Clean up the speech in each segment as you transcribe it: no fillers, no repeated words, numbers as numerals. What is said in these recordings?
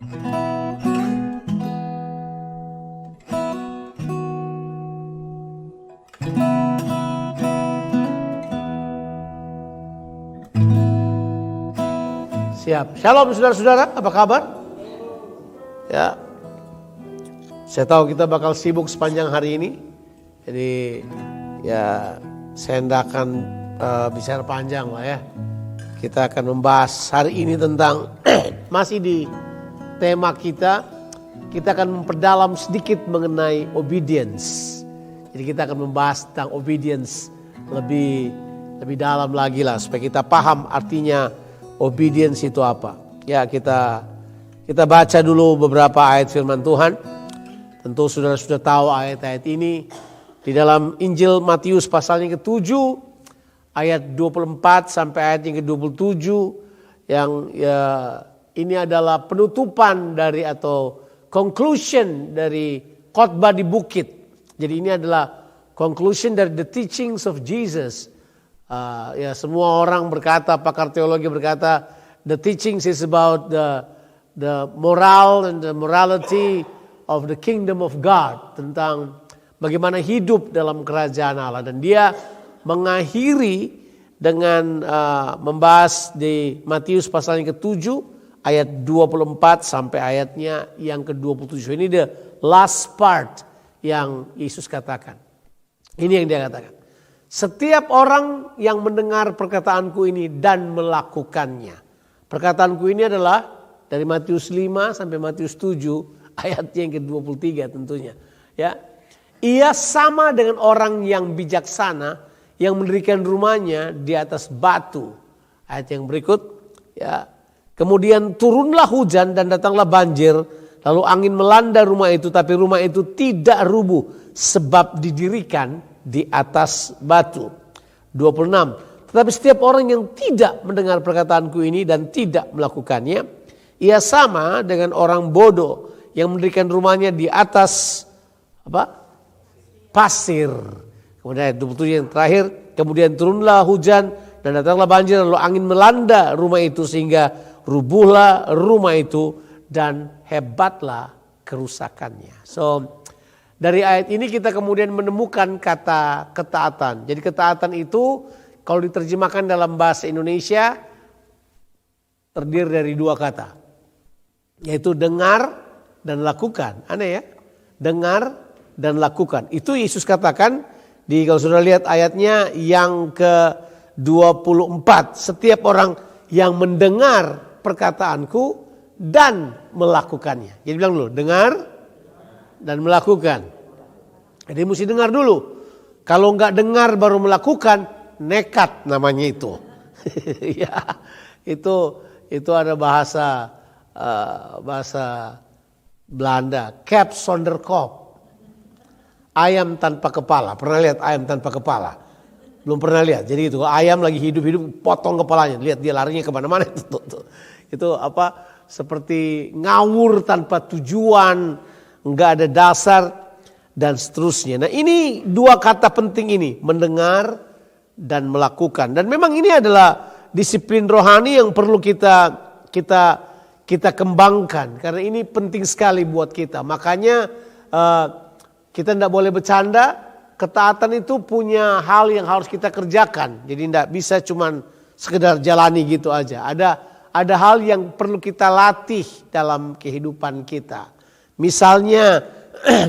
Siap. Shalom saudara-saudara, apa kabar? Ya, saya tahu kita bakal sibuk sepanjang hari ini. Jadi ya saya tidak akan bicara panjang lah ya. Kita akan membahas hari ini tentang masih di tema kita akan memperdalam sedikit mengenai obedience. Jadi kita akan membahas tentang obedience lebih dalam lagi lah supaya kita paham artinya obedience itu apa. Ya kita baca dulu beberapa ayat firman Tuhan. Tentu saudara sudah tahu ayat-ayat ini di dalam Injil Matius pasalnya ke-7 ayat 24 sampai ayat yang ke-27 yang ya, ini adalah penutupan dari atau conclusion dari khotbah di bukit. Jadi ini adalah conclusion dari the teachings of Jesus. Ya semua orang berkata, pakar teologi berkata, the teachings is about the moral and the morality of the kingdom of God, tentang bagaimana hidup dalam kerajaan Allah. Dan dia mengakhiri dengan membahas di Matius pasal yang ke-7 ayat 24 sampai ayatnya yang ke-27. Ini the last part yang Yesus katakan. Ini yang dia katakan. Setiap orang yang mendengar perkataanku ini dan melakukannya. Perkataanku ini adalah dari Matius 5 sampai Matius 7 ayat yang ke-23 tentunya. Ya, ia sama dengan orang yang bijaksana yang mendirikan rumahnya di atas batu. Ayat yang berikut. Ya, kemudian turunlah hujan dan datanglah banjir. Lalu angin melanda rumah itu, tapi rumah itu tidak rubuh sebab didirikan di atas batu. 26. Tetapi setiap orang yang tidak mendengar perkataanku ini dan tidak melakukannya, ia sama dengan orang bodoh yang mendirikan rumahnya di atas pasir. Kemudian ayat 27 yang terakhir, kemudian turunlah hujan dan datanglah banjir, lalu angin melanda rumah itu sehingga rubuhlah rumah itu dan hebatlah kerusakannya. So dari ayat ini kita kemudian menemukan kata ketaatan. Jadi ketaatan itu kalau diterjemahkan dalam bahasa Indonesia terdiri dari dua kata. Yaitu dengar dan lakukan. Aneh ya? Dengar dan lakukan. Itu Yesus katakan di, kalau sudah lihat ayatnya yang ke-24. Setiap orang yang mendengar perkataanku dan melakukannya. Jadi bilang dulu, dengar dan melakukan. Jadi mesti dengar dulu. Kalau enggak dengar baru melakukan, nekat namanya itu. Ya, itu ada bahasa Belanda, kap sonder kop. Ayam tanpa kepala. Pernah lihat ayam tanpa kepala? Belum pernah lihat. Jadi itu ayam lagi hidup-hidup potong kepalanya. Lihat dia larinya kemana-mana itu. Itu apa? Seperti ngawur tanpa tujuan, enggak ada dasar dan seterusnya. Nah, ini dua kata penting ini, mendengar dan melakukan. Dan memang ini adalah disiplin rohani yang perlu kita kembangkan karena ini penting sekali buat kita. Makanya kita tidak boleh bercanda. Ketaatan itu punya hal yang harus kita kerjakan. Jadi tidak bisa cuman sekedar jalani gitu aja. Ada hal yang perlu kita latih dalam kehidupan kita. Misalnya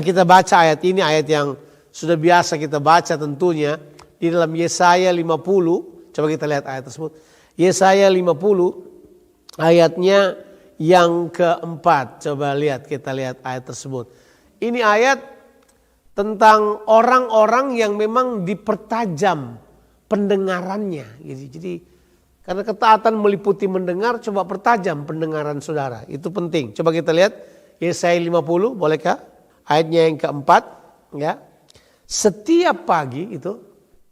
kita baca ayat ini, ayat yang sudah biasa kita baca tentunya. Di dalam Yesaya 50, coba kita lihat ayat tersebut. Yesaya 50 ayatnya yang keempat. Coba kita lihat ayat tersebut. Ini ayat tentang orang-orang yang memang dipertajam pendengarannya. Jadi karena ketaatan meliputi mendengar, coba pertajam pendengaran saudara. Itu penting. Coba kita lihat Yesaya 50, bolehkah? Ayatnya yang keempat, ya. Setiap pagi itu,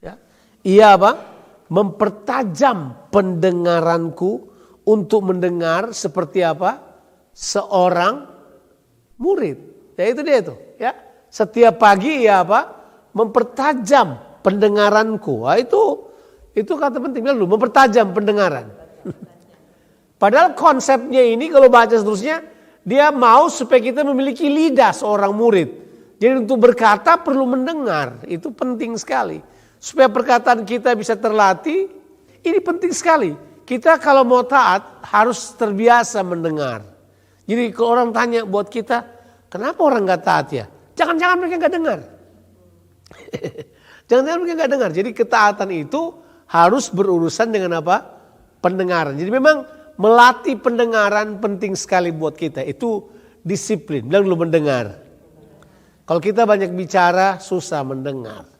ya, ia mempertajam pendengaranku untuk mendengar seperti apa? Seorang murid. Ya itu dia itu, ya. Setiap pagi ia mempertajam pendengaranku. Wah, itu kata penting dulu, mempertajam pendengaran. Padahal konsepnya ini kalau baca seterusnya, Dia mau supaya kita memiliki lidah seorang murid. Jadi untuk berkata perlu mendengar. Itu penting sekali. Supaya perkataan kita bisa terlatih, ini penting sekali. Kita kalau mau taat harus terbiasa mendengar. Jadi kalau orang tanya buat kita, kenapa orang gak taat ya? Jangan-jangan mereka gak dengar. Jangan-jangan mereka gak dengar. Jadi ketaatan itu harus berurusan dengan apa? Pendengaran. Jadi memang melatih pendengaran penting sekali buat kita. Itu disiplin. Bilang dulu mendengar. Kalau kita banyak bicara susah mendengar.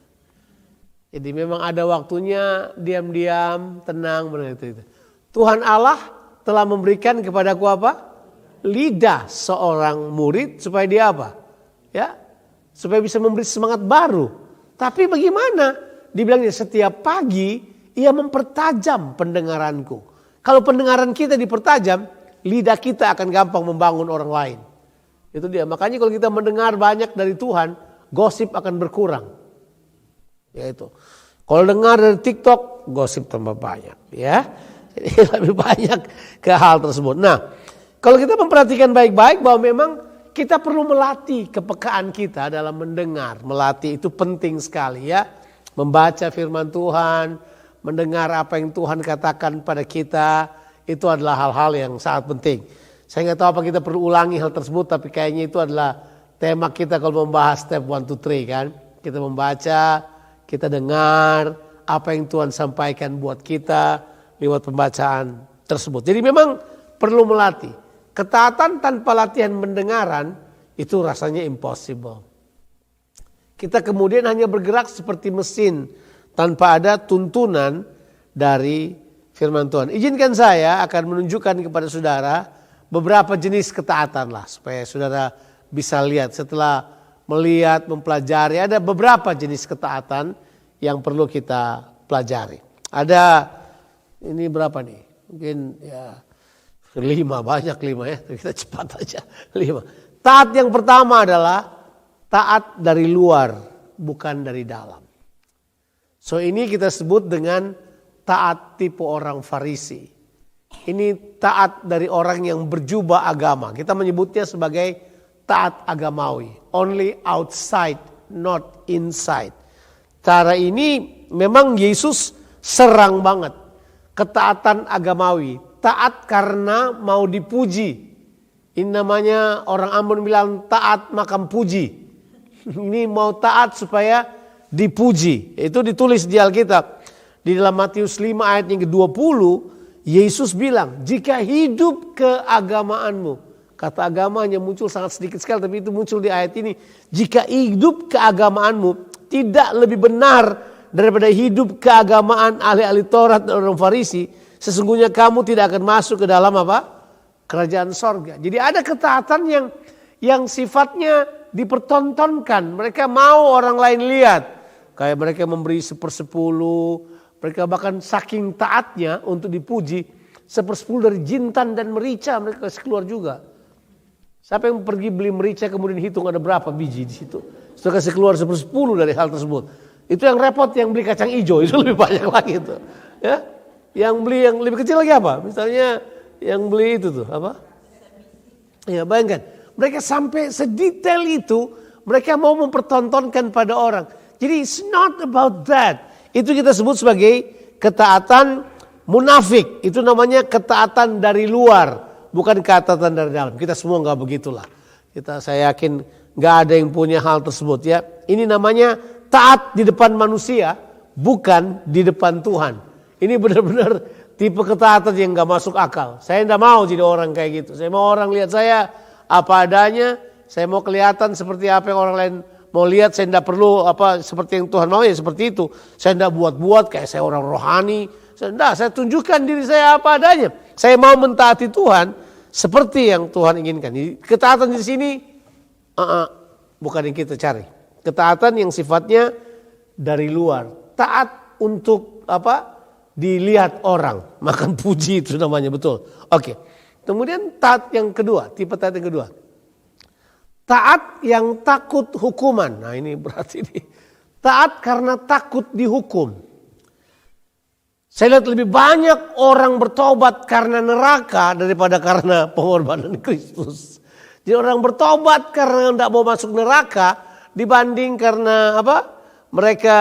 Jadi memang ada waktunya diam-diam, tenang. Itu. Tuhan Allah telah memberikan kepadaku apa? Lidah seorang murid supaya dia apa? Ya, supaya bisa memberi semangat baru. Tapi bagaimana? Dibilangnya setiap pagi ia mempertajam pendengaranku. Kalau pendengaran kita dipertajam, lidah kita akan gampang membangun orang lain. Itu dia. Makanya kalau kita mendengar banyak dari Tuhan, gosip akan berkurang. Ya itu. Kalau dengar dari TikTok, gosip tambah banyak. Ya, jadi lebih banyak ke hal tersebut. Nah, kalau kita memperhatikan baik-baik bahwa memang kita perlu melatih kepekaan kita dalam mendengar. Melatih itu penting sekali ya. Membaca firman Tuhan, mendengar apa yang Tuhan katakan pada kita, itu adalah hal-hal yang sangat penting. Saya nggak tahu apa kita perlu ulangi hal tersebut, tapi kayaknya itu adalah tema kita kalau membahas step 1, 2, 3 kan. Kita membaca, kita dengar apa yang Tuhan sampaikan buat kita lewat pembacaan tersebut. Jadi memang perlu melatih. Ketaatan tanpa latihan mendengaran itu rasanya impossible. Kita kemudian hanya bergerak seperti mesin tanpa ada tuntunan dari firman Tuhan. Izinkan saya akan menunjukkan kepada saudara beberapa jenis ketaatan lah. Supaya saudara bisa lihat setelah melihat, mempelajari. Ada beberapa jenis ketaatan yang perlu kita pelajari. Ada, ini berapa nih? Mungkin ya 5, banyak 5 ya. Kita cepat aja 5. Taat yang pertama adalah taat dari luar, bukan dari dalam. So ini kita sebut dengan taat tipe orang Farisi. Ini taat dari orang yang berjubah agama. Kita menyebutnya sebagai taat agamawi. Only outside, not inside. Cara ini memang Yesus serang banget. Ketaatan agamawi. Taat karena mau dipuji. Ini namanya orang Ambon bilang taat makan puji. Ini mau taat supaya dipuji. Itu ditulis di Alkitab. Di dalam Matius 5 ayat yang ke-20. Yesus bilang, jika hidup keagamaanmu. Kata agamanya muncul sangat sedikit sekali, tapi itu muncul di ayat ini. Jika hidup keagamaanmu tidak lebih benar daripada hidup keagamaan ahli-ahli Taurat dan orang Farisi, sesungguhnya kamu tidak akan masuk ke dalam apa? Kerajaan sorga. Jadi ada ketaatan yang sifatnya dipertontonkan. Mereka mau orang lain lihat. Kayak mereka memberi 1/10. Mereka bahkan saking taatnya untuk dipuji. 1/10 dari jintan dan merica mereka kasih keluar juga. Siapa yang pergi beli merica kemudian hitung ada berapa biji di situ. Sudah kasih keluar 1/10 dari hal tersebut. Itu yang repot yang beli kacang hijau. Itu lebih banyak lagi itu. Ya. Yang beli yang lebih kecil lagi apa? Misalnya yang beli itu tuh apa? Ya bayangkan. Mereka sampai sedetail itu. Mereka mau mempertontonkan pada orang. Jadi it's not about that. Itu kita sebut sebagai ketaatan munafik. Itu namanya ketaatan dari luar. Bukan ketaatan dari dalam. Kita semua gak begitulah. Saya yakin gak ada yang punya hal tersebut ya. Ini namanya taat di depan manusia. Bukan di depan Tuhan. Ini benar-benar tipe ketaatan yang gak masuk akal. Saya gak mau jadi orang kayak gitu. Saya mau orang lihat saya apa adanya. Saya mau kelihatan seperti apa yang orang lain mau lihat. Saya tidak perlu apa seperti yang Tuhan mau ya seperti itu. Saya tidak buat-buat kayak saya orang rohani. Saya tunjukkan diri saya apa adanya. Saya mau mentaati Tuhan seperti yang Tuhan inginkan. Ketaatan di sini bukan yang kita cari. Ketaatan yang sifatnya dari luar. Taat untuk apa? Dilihat orang. Makan puji itu namanya betul. Oke. Kemudian taat yang kedua. Tipe taat yang kedua. Taat yang takut hukuman. Nah ini berarti ini. Taat karena takut dihukum. Saya lihat lebih banyak orang bertobat karena neraka daripada karena pengorbanan Kristus. Jadi orang bertobat karena tidak mau masuk neraka dibanding karena apa? Mereka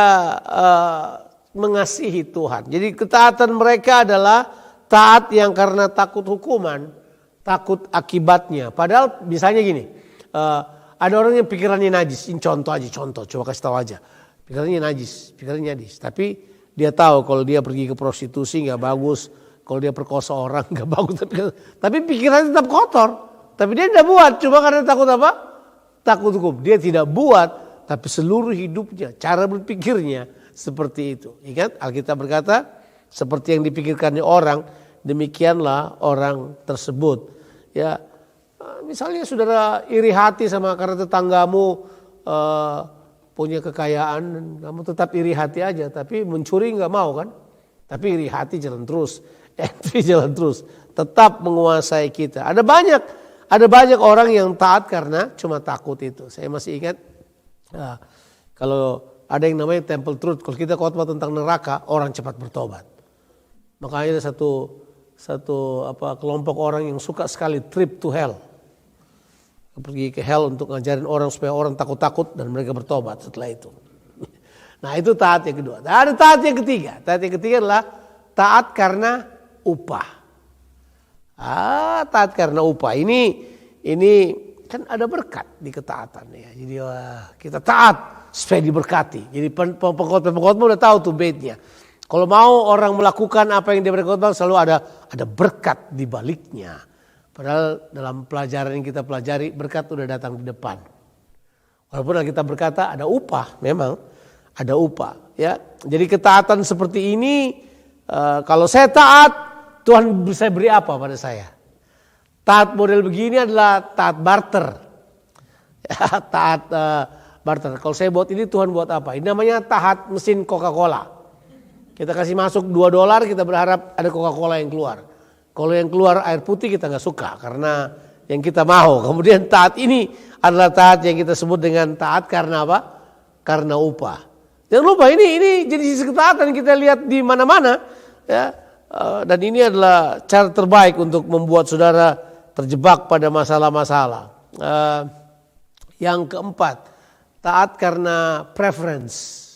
mengasihi Tuhan. Jadi ketaatan mereka adalah taat yang karena takut hukuman, takut akibatnya. Padahal misalnya gini, ada orang yang pikirannya najis. Ini contoh, coba kasih tahu aja. Pikirannya najis. Tapi dia tahu kalau dia pergi ke prostitusi nggak bagus, kalau dia perkosa orang nggak bagus. Tapi pikirannya tetap kotor. Tapi dia tidak buat, cuma karena takut apa? Takut hukum. Dia tidak buat, tapi seluruh hidupnya, cara berpikirnya seperti itu. Ingat Alkitab berkata, seperti yang dipikirkannya orang, demikianlah orang tersebut. Ya, misalnya saudara iri hati sama karena tetanggamu punya kekayaan, kamu tetap iri hati aja, tapi mencuri nggak mau kan? Tapi iri hati jalan terus, jalan terus, tetap menguasai kita. Ada banyak orang yang taat karena cuma takut itu. Saya masih ingat kalau ada yang namanya Temple Truth, kalau kita khotbah tentang neraka, orang cepat bertobat. Makanya ada satu kelompok orang yang suka sekali trip to hell. Pergi ke hell untuk ngajarin orang supaya orang takut-takut dan mereka bertobat setelah itu. Nah itu taat yang kedua. Nah, ada taat yang ketiga. Taat yang ketiga adalah taat karena upah. Taat karena upah. Ini kan ada berkat di ketaatan ya. Jadi kita taat supaya diberkati. Jadi pengkhotbah udah tahu tuh baitnya. Kalau mau orang melakukan apa yang dia berkhotbah selalu ada berkat di baliknya. Padahal dalam pelajaran yang kita pelajari berkat udah datang di depan. Walaupun kita berkata ada upah, memang ada upah. Ya, jadi ketaatan seperti ini, kalau saya taat, Tuhan bisa beri apa pada saya? Taat model begini adalah taat barter. Ya, taat barter. Kalau saya buat ini, Tuhan buat apa? Ini namanya taat mesin Coca-Cola. Kita kasih masuk $2, kita berharap ada Coca-Cola yang keluar. Kalau yang keluar air putih kita nggak suka karena yang kita mau. Kemudian taat ini adalah taat yang kita sebut dengan taat karena apa? Karena upah. Jangan lupa ini jenis ketaatan kita lihat di mana-mana ya. Dan ini adalah cara terbaik untuk membuat saudara terjebak pada masalah-masalah. Yang keempat, taat karena preference.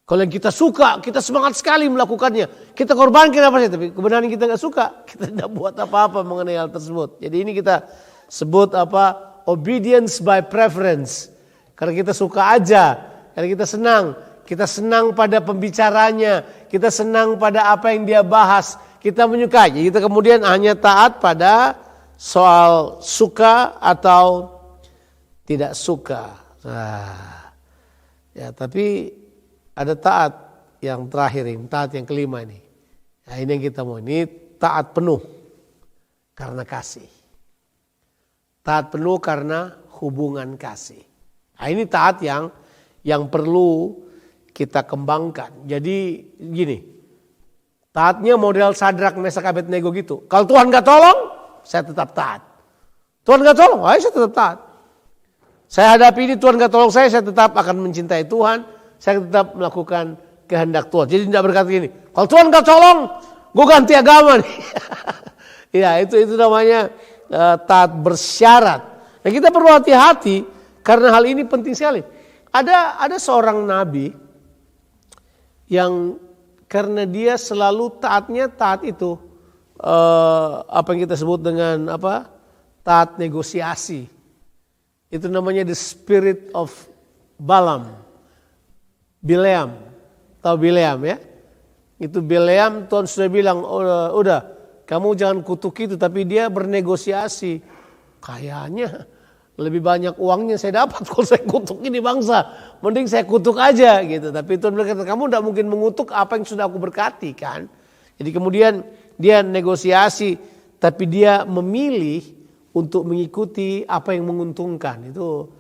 Kalau yang kita suka, kita semangat sekali melakukannya. Kita korbankan apa saja, tapi kebenaran kita nggak suka, kita tidak buat apa-apa mengenai hal tersebut. Jadi ini kita sebut obedience by preference. Karena kita suka aja, karena kita senang pada pembicaranya, kita senang pada apa yang dia bahas, kita menyukai. Jadi kita kemudian hanya taat pada soal suka atau tidak suka. Ya, tapi ada taat yang terakhir ini, taat yang kelima ini. Nah, ini yang kita mau, ini taat penuh karena kasih. Taat penuh karena hubungan kasih. Nah, ini taat yang perlu kita kembangkan. Jadi gini, taatnya model Sadrak, Mesak, Abednego gitu. Kalau Tuhan gak tolong, saya tetap taat. Tuhan gak tolong, saya tetap taat. Saya hadapi ini, Tuhan gak tolong saya tetap akan mencintai Tuhan. Saya tetap melakukan kehendak Tuhan. Jadi tidak berkata gini, kalau Tuhan gak tolong, gue ganti agama nih. Ya itu namanya taat bersyarat. Nah, kita perlu hati-hati karena hal ini penting sekali. Ada seorang nabi yang karena dia selalu taat itu apa yang kita sebut dengan taat negosiasi. Itu namanya the spirit of Bileam, tahu Bileam ya? Itu Bileam, Tuhan sudah bilang, udah kamu jangan kutuk itu, tapi dia bernegosiasi. Kayaknya lebih banyak uangnya saya dapat kalau saya kutuk ini bangsa, mending saya kutuk aja gitu. Tapi Tuhan berkata, kamu tidak mungkin mengutuk apa yang sudah aku berkati kan? Jadi kemudian dia negosiasi, tapi dia memilih untuk mengikuti apa yang menguntungkan. Itu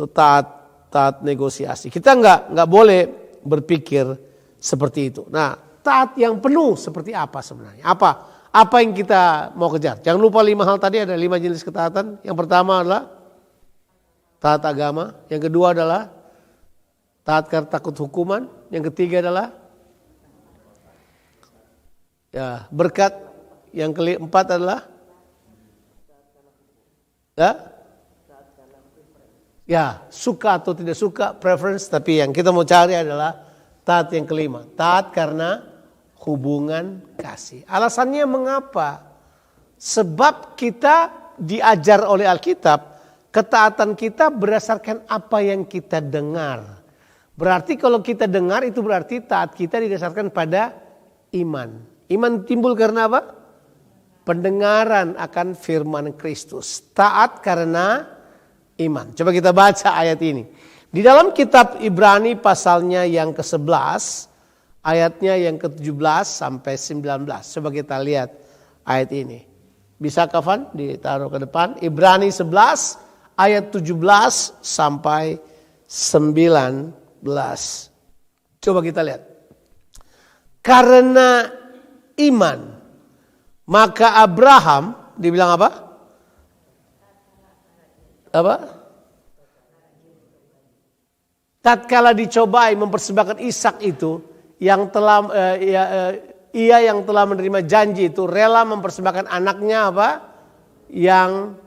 taat negosiasi. Kita nggak boleh berpikir seperti itu. Nah, taat yang penuh seperti apa sebenarnya? Apa yang kita mau kejar? Jangan lupa 5 hal tadi, ada 5 jenis ketaatan. Yang pertama adalah taat agama. Yang kedua adalah taat karena takut hukuman. Yang ketiga adalah Ya, berkat yang keempat adalah ya, suka atau tidak suka, preference, tapi yang kita mau cari adalah taat yang kelima. Taat karena hubungan kasih. Alasannya mengapa? Sebab kita diajar oleh Alkitab, ketaatan kita berdasarkan apa yang kita dengar. Berarti kalau kita dengar itu berarti taat kita didasarkan pada iman. Iman timbul karena apa? Pendengaran akan firman Kristus. Taat karena iman. Coba kita baca ayat ini. Di dalam kitab Ibrani pasalnya yang ke-11, ayatnya yang ke-17 sampai 19. Coba kita lihat ayat ini. Bisa Kafan ditaruh ke depan. Ibrani 11 ayat 17 sampai 19. Coba kita lihat. Karena iman, maka Abraham dibilang apa? Tatkala dicobai mempersembahkan Ishak itu, yang telah ia yang telah menerima janji itu rela mempersembahkan anaknya apa? Yang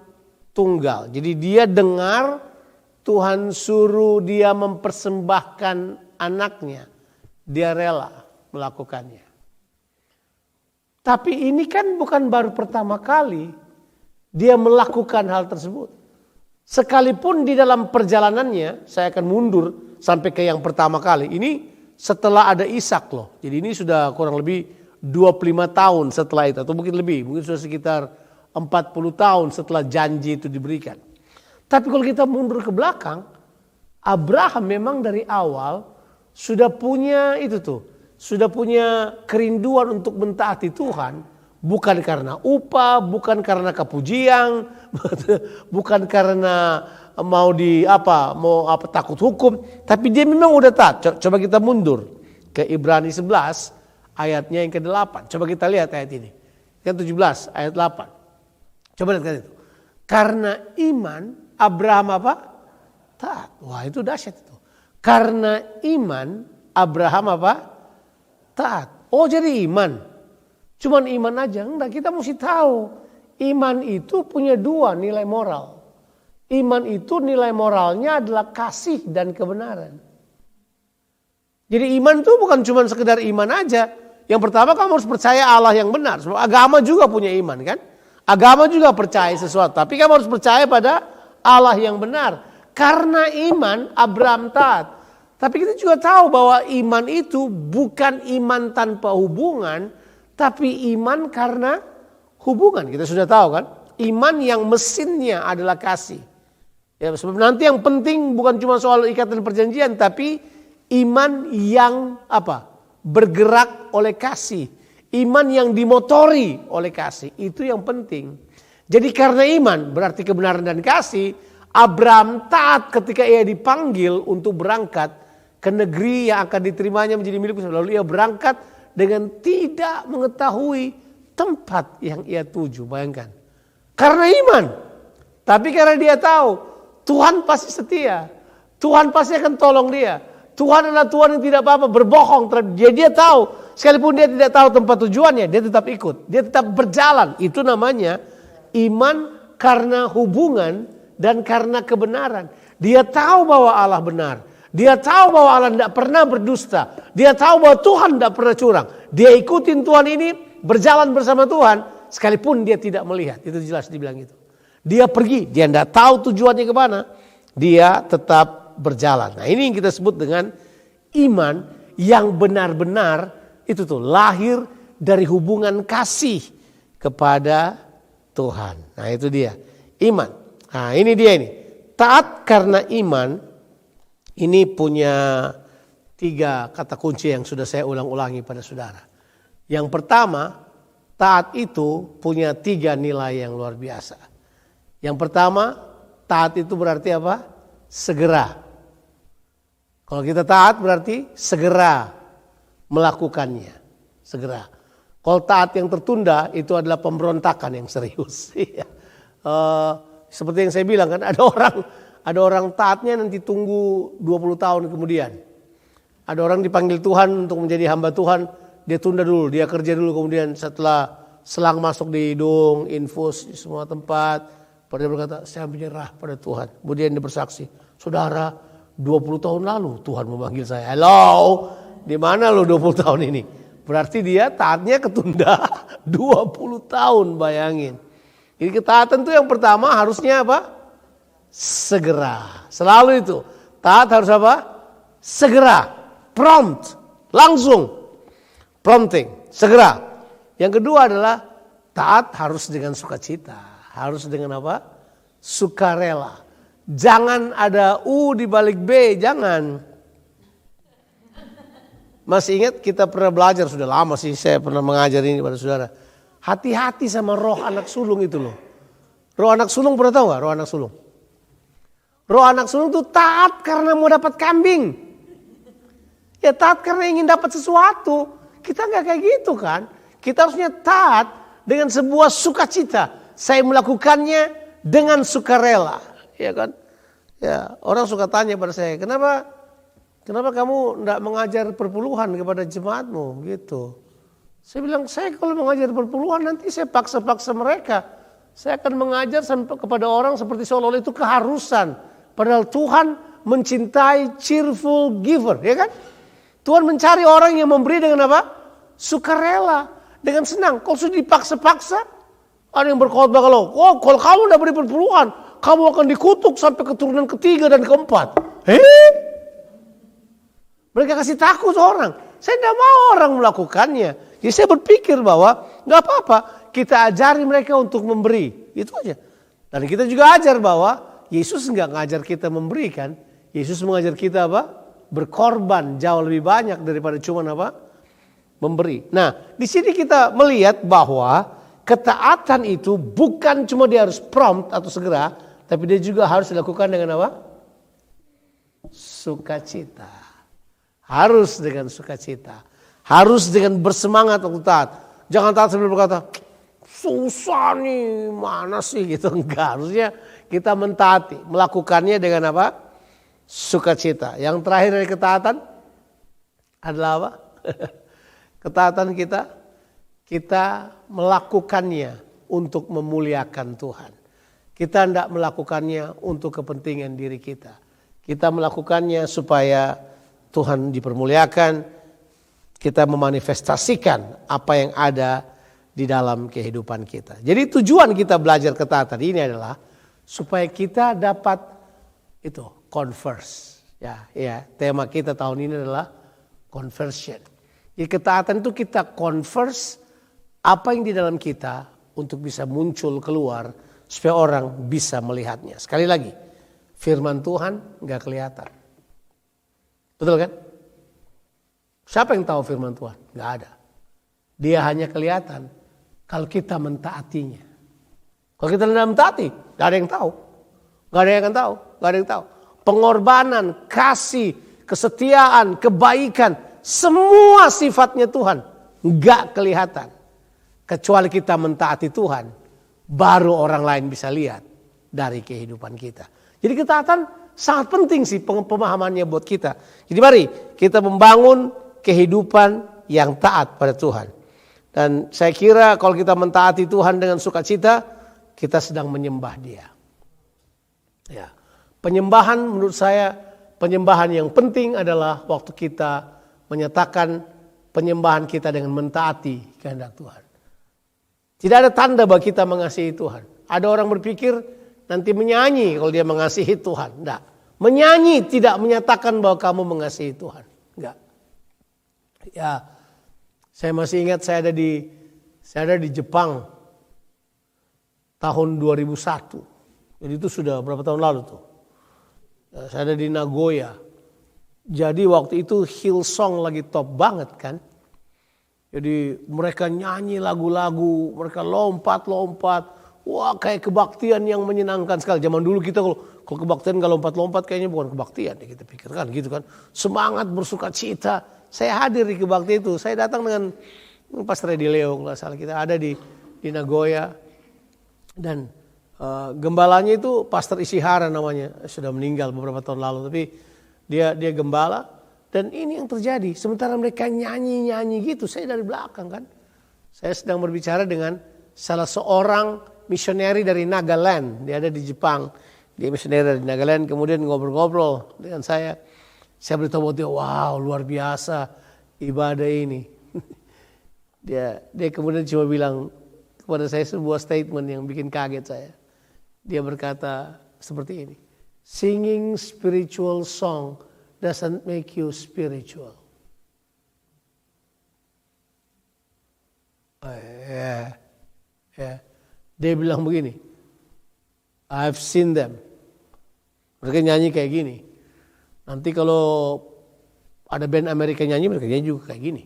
tunggal. Jadi dia dengar Tuhan suruh dia mempersembahkan anaknya, dia rela melakukannya. Tapi ini kan bukan baru pertama kali dia melakukan hal tersebut. Sekalipun di dalam perjalanannya, saya akan mundur sampai ke yang pertama kali. Ini setelah ada Ishak loh. Jadi ini sudah kurang lebih 25 tahun setelah itu. Atau mungkin lebih, mungkin sudah sekitar 40 tahun setelah janji itu diberikan. Tapi kalau kita mundur ke belakang, Abraham memang dari awal sudah punya itu tuh. Sudah punya kerinduan untuk mentaati Tuhan. Bukan karena upah, bukan karena kepujian, bukan karena mau takut hukum, tapi dia memang udah taat. Coba kita mundur ke Ibrani 11 ayatnya yang ke-8. Coba kita lihat ayat ini. Yang 17 ayat 8. Coba lihat itu. Karena iman Abraham apa? Taat. Wah, itu dahsyat itu. Karena iman Abraham apa? Taat. Oh, jadi iman. Cuman iman aja, enggak, kita mesti tahu. Iman itu punya dua nilai moral. Iman itu nilai moralnya adalah kasih dan kebenaran. Jadi iman itu bukan cuma sekedar iman aja. Yang pertama kamu harus percaya Allah yang benar. Sebab agama juga punya iman kan. Agama juga percaya sesuatu. Tapi kamu harus percaya pada Allah yang benar. Karena iman Abraham taat. Tapi kita juga tahu bahwa iman itu bukan iman tanpa hubungan. Tapi iman karena hubungan. Kita sudah tahu kan. Iman yang mesinnya adalah kasih. Ya, sebab nanti yang penting bukan cuma soal ikatan perjanjian. Tapi iman yang bergerak oleh kasih. Iman yang dimotori oleh kasih. Itu yang penting. Jadi karena iman berarti kebenaran dan kasih. Abraham taat ketika ia dipanggil untuk berangkat ke negeri yang akan diterimanya menjadi miliknya. Lalu ia berangkat dengan tidak mengetahui tempat yang ia tuju. Bayangkan. Karena iman. Tapi karena dia tahu Tuhan pasti setia. Tuhan pasti akan tolong dia. Tuhan adalah Tuhan yang tidak apa-apa berbohong. Dia tahu. Sekalipun dia tidak tahu tempat tujuannya, dia tetap ikut. Dia tetap berjalan. Itu namanya iman karena hubungan dan karena kebenaran. Dia tahu bahwa Allah benar. Dia tahu bahwa Allah tidak pernah berdusta. Dia tahu bahwa Tuhan tidak pernah curang. Dia ikutin Tuhan ini, berjalan bersama Tuhan, sekalipun dia tidak melihat. Itu jelas dibilang itu. Dia pergi, dia tidak tahu tujuannya kemana. Dia tetap berjalan. Nah, ini yang kita sebut dengan iman yang benar-benar itu tuh lahir dari hubungan kasih kepada Tuhan. Nah, itu dia. Iman. Nah, ini dia ini. Taat karena iman. Ini punya 3 kata kunci yang sudah saya ulang-ulangi pada saudara. Yang pertama, taat itu punya 3 nilai yang luar biasa. Yang pertama, taat itu berarti apa? Segera. Kalau kita taat berarti segera melakukannya. Segera. Kalau taat yang tertunda itu adalah pemberontakan yang serius. Seperti yang saya bilang kan, ada orang taatnya nanti tunggu 20 tahun kemudian. Ada orang dipanggil Tuhan untuk menjadi hamba Tuhan. dia tunda dulu, dia kerja dulu, kemudian setelah selang masuk di hidung, infus di semua tempat, dia berkata, saya menyerah pada Tuhan. Kemudian dia bersaksi, saudara, 20 tahun lalu Tuhan memanggil saya. Hello, di mana lo 20 tahun ini? Berarti dia taatnya ketunda 20 tahun, bayangin. Jadi ketaatan itu yang pertama harusnya apa? Segera. Selalu itu. Taat harus apa? Segera. Prompt. Langsung. Prompting, segera. Yang kedua adalah taat harus dengan sukacita. Harus dengan apa? Sukarela. Jangan ada U di balik B, jangan. Masih ingat kita pernah belajar, sudah lama sih saya pernah mengajar ini pada saudara. Hati-hati sama roh anak sulung itu loh. Roh anak sulung pernah tahu gak roh anak sulung? Roh anak sulung itu taat karena mau dapat kambing. Ya taat karena ingin dapat sesuatu. Kita nggak kayak gitu kan. Kita harusnya taat dengan sebuah sukacita. Saya melakukannya dengan sukarela, ya kan? Ya, orang suka tanya pada saya, kenapa kamu enggak mengajar perpuluhan kepada jemaatmu gitu. Saya bilang, saya kalau mengajar perpuluhan nanti saya paksa-paksa mereka. Saya akan mengajar sampai kepada orang seperti seolah-olah itu keharusan. Padahal Tuhan mencintai cheerful giver, ya kan? Tuhan mencari orang yang memberi dengan apa? Sukarela, dengan senang. Kalau sudah dipaksa-paksa, ada yang berkhotbah kalau kamu udah beri perpuluhan, kamu akan dikutuk sampai keturunan ketiga dan keempat. Mereka kasih takut orang. Saya tidak mau orang melakukannya. Jadi saya berpikir bahwa nggak apa-apa, kita ajari mereka untuk memberi, itu aja. Dan kita juga ajar bahwa Yesus nggak ngajar kita memberi kan? Yesus mengajar kita apa? Berkorban jauh lebih banyak daripada cuma apa? Memberi. Nah, di sini kita melihat bahwa ketaatan itu bukan cuma dia harus prompt atau segera, tapi dia juga harus dilakukan dengan apa? Sukacita. Harus dengan sukacita. Harus dengan bersemangat untuk taat. Jangan taat sambil berkata, susah nih, mana sih gitu. Enggak, harusnya kita mentaati, melakukannya dengan apa? Sukacita. Yang terakhir dari ketaatan adalah apa? Ketaatan kita melakukannya untuk memuliakan Tuhan. Kita tidak melakukannya untuk kepentingan diri kita. Kita melakukannya supaya Tuhan dipermuliakan. Kita memanifestasikan apa yang ada di dalam kehidupan kita. Jadi tujuan kita belajar ketaatan ini adalah supaya kita dapat itu converse. Ya, tema kita tahun ini adalah conversion. Jadi ketaatan itu kita converse apa yang di dalam kita untuk bisa muncul keluar supaya orang bisa melihatnya. Sekali lagi, firman Tuhan nggak kelihatan. Betul kan? Siapa yang tahu firman Tuhan? Nggak ada. Dia hanya kelihatan kalau kita mentaatinya. Kalau kita tidak mentaati, nggak ada yang tahu. Nggak ada yang akan tahu. Nggak ada yang tahu. Pengorbanan, kasih, kesetiaan, kebaikan, semua sifatnya Tuhan nggak kelihatan. Kecuali kita mentaati Tuhan, baru orang lain bisa lihat dari kehidupan kita. Jadi ketaatan sangat penting sih pemahamannya buat kita. Jadi mari kita membangun kehidupan yang taat pada Tuhan. Dan saya kira kalau kita mentaati Tuhan dengan sukacita, kita sedang menyembah Dia. Ya. Penyembahan menurut saya, penyembahan yang penting adalah waktu kita menyatakan penyembahan kita dengan mentaati kehendak Tuhan. Tidak ada tanda bahwa kita mengasihi Tuhan. Ada orang berpikir nanti menyanyi kalau dia mengasihi Tuhan. Tidak. Menyanyi tidak menyatakan bahwa kamu mengasihi Tuhan. Enggak. Ya, saya masih ingat saya ada di Jepang tahun 2001. Jadi itu sudah berapa tahun lalu tuh. Saya ada di Nagoya. Jadi waktu itu Hillsong lagi top banget kan. Jadi mereka nyanyi lagu-lagu, mereka lompat-lompat. Wah, kayak kebaktian yang menyenangkan sekali. Zaman dulu kita kalau kebaktian nggak lompat-lompat kayaknya bukan kebaktian. Ya kita pikirkan gitu kan. Semangat bersuka cita. Saya hadir di kebaktian itu. Saya datang dengan Pastor Edi Leo, nggak salah kita ada di Nagoya. Dan gembalanya itu Pastor Ishihara namanya. Sudah meninggal beberapa tahun lalu. Tapi dia gembala. Dan ini yang terjadi. Sementara mereka nyanyi-nyanyi gitu, saya dari belakang kan. Saya sedang berbicara dengan salah seorang misioneri dari Nagaland. Dia ada di Jepang. Dia misioneri dari Nagaland. Kemudian ngobrol-ngobrol dengan saya. Saya beritahu dia, wow luar biasa ibadah ini. Dia kemudian cuma bilang kepada saya sebuah statement yang bikin kaget saya. Dia berkata seperti ini. Singing spiritual song doesn't make you spiritual. Dia bilang begini. I've seen them. Mereka nyanyi kayak gini. Nanti kalau ada band Amerika nyanyi, mereka nyanyi juga kayak gini.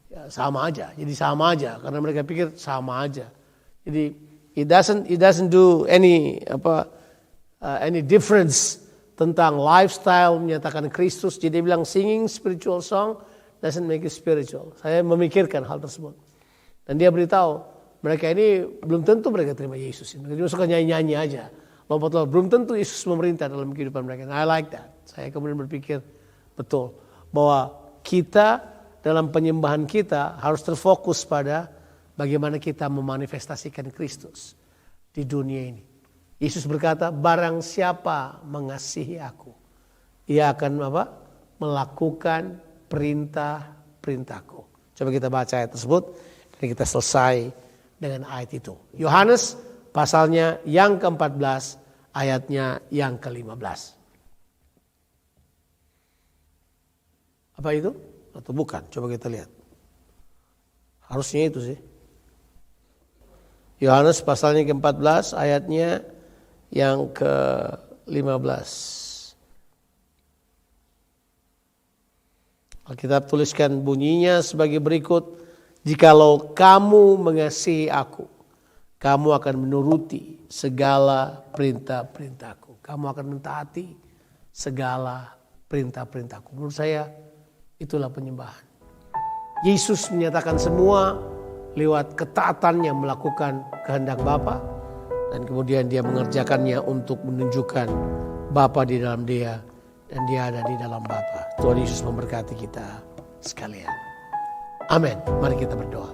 Ya, sama aja. Jadi sama aja. Karena mereka pikir sama aja. Jadi it doesn't do any difference tentang lifestyle menyatakan Kristus. Jadi dia bilang singing spiritual song doesn't make you spiritual. Saya memikirkan hal tersebut. Dan dia beritahu mereka ini belum tentu mereka terima Yesus. Mereka juga suka nyanyi-nyanyi aja. Lompat-lompat. Belum tentu Yesus memerintah dalam kehidupan mereka. And I like that. Saya kemudian berpikir betul bahwa kita dalam penyembahan kita harus terfokus pada bagaimana kita memanifestasikan Kristus di dunia ini. Yesus berkata, barang siapa mengasihi aku, ia akan melakukan perintah-perintahku. Coba kita baca ayat tersebut dan kita selesai dengan ayat itu. Yohanes pasalnya yang ke-14, ayatnya yang ke-15. Apa itu? Atau bukan? Coba kita lihat. Harusnya itu sih. Yohanes pasalnya ke-14, ayatnya yang ke-15. Alkitab tuliskan bunyinya sebagai berikut. Jikalau kamu mengasihi aku, kamu akan menuruti segala perintah-perintahku. Kamu akan mentaati segala perintah-perintahku. Menurut saya itulah penyembahan. Yesus menyatakan semua lewat ketaatannya melakukan kehendak Bapa. Dan kemudian dia mengerjakannya untuk menunjukkan Bapa di dalam dia dan dia ada di dalam Bapa. Tuhan Yesus memberkati kita sekalian. Amin. Mari kita berdoa.